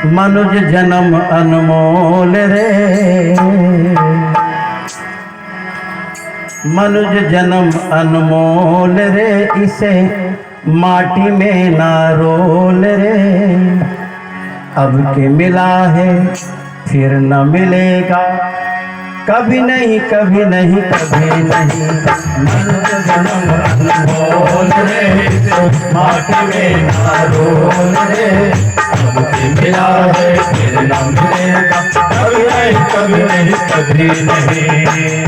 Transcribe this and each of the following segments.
मनुज जन्म अनमोल रे, मनुज जन्म अनमोल रे, इसे माटी में ना रोल रे। अब के मिला है फिर न मिलेगा, कभी नहीं कभी नहीं कभी नहीं। मनुज जन्म अनमोल रे, इसे माटी में ना रोल रे। अब के मिला है फिर न मिलेगा, कभी नहीं कभी नहीं कभी नहीं।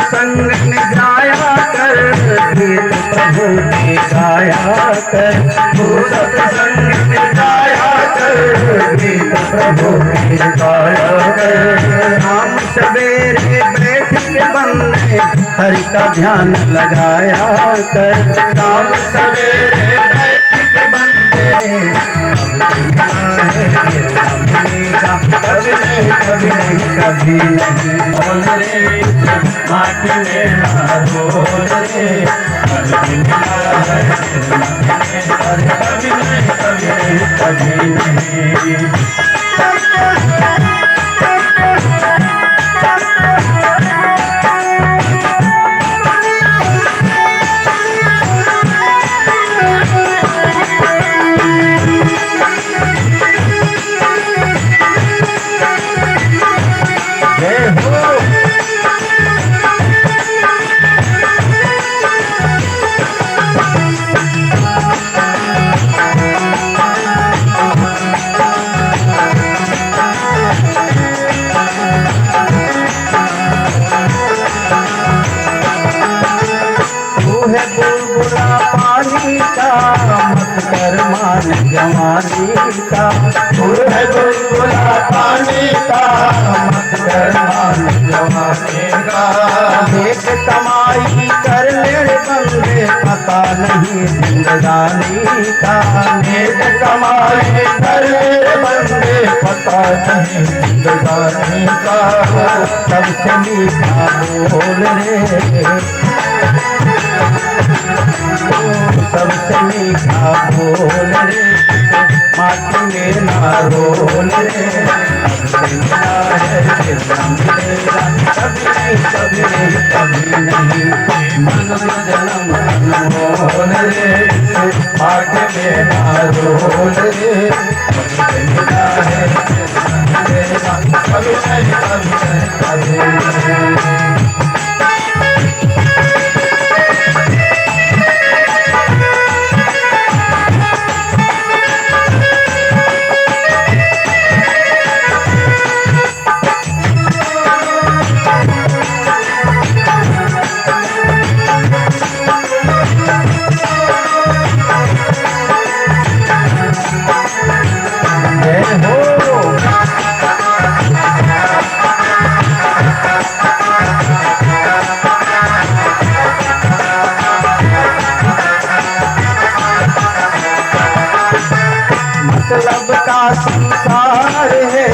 संग में जाया कर, गीत प्रभु के गाया कर। सत्संग में जाया कर, गीत प्रभु के गाया कर। हम सवेरे बैठ के बंदे हरि का ध्यान लगाया कर। हम सवेरे बैठ के बंदे कभी नहीं कभी नहीं कभी नहीं। बोल रे माटी में ना रोल रे, कभी नहीं कभी नहीं कभी नहीं। पानी का मत कर मान जवानी का, है बुलबुला पानी का मत कर मान जवानी का। देख कमाई कर ले बंदे पता नहीं जिंदगानी का। देख कमाई कर ले बंदे पता नहीं जिंदगानी का। सबसे मीठा बोल रे, सबसे मीठा बोल रे, माटी में ना रोल रे। अब मिला है फिर न मिलेगा, कभी नहीं कभी नहीं कभी नहीं। मनुज जन्म अनमोल रे, माटी में ना रोल रे। अब मिला है फिर न मिलेगा, कभी नहीं कभी नहीं कभी नहीं। मतलब का संसार है,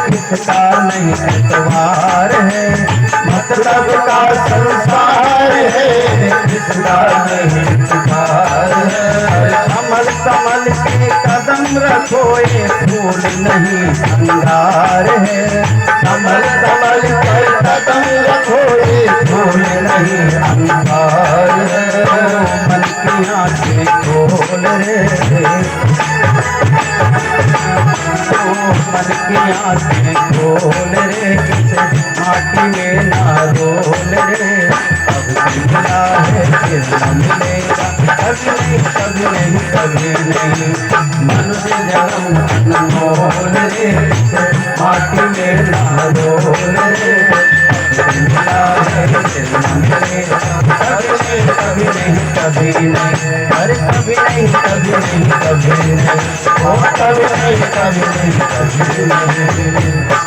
किसका नहीं एतवार है। मतलब का संसार है, किसका नहीं एतवार है। कमल कमल के कदम रखो, ये फूल नहीं अंगार है। कमल कमल के कदम रखो, ये फूल नहीं अंगार है। मन की आँखें खोल रे, मन की आँखें खोल रे, किसे माटी में ना रोल रे। अब मिला है फिर न मिलेगा, कभी नहीं कभी नहीं कभी नहीं। मनुज जन्म अनमोल रे, किसे माटी में ना रोल रे। अब मिला है फिर न मिलेगा, कभी नहीं कभी नहीं कभी कभी नहीं, अरे कभी नहीं कभी नहीं कभी नहीं, ओ कभी नहीं कभी नहीं कभी नहीं।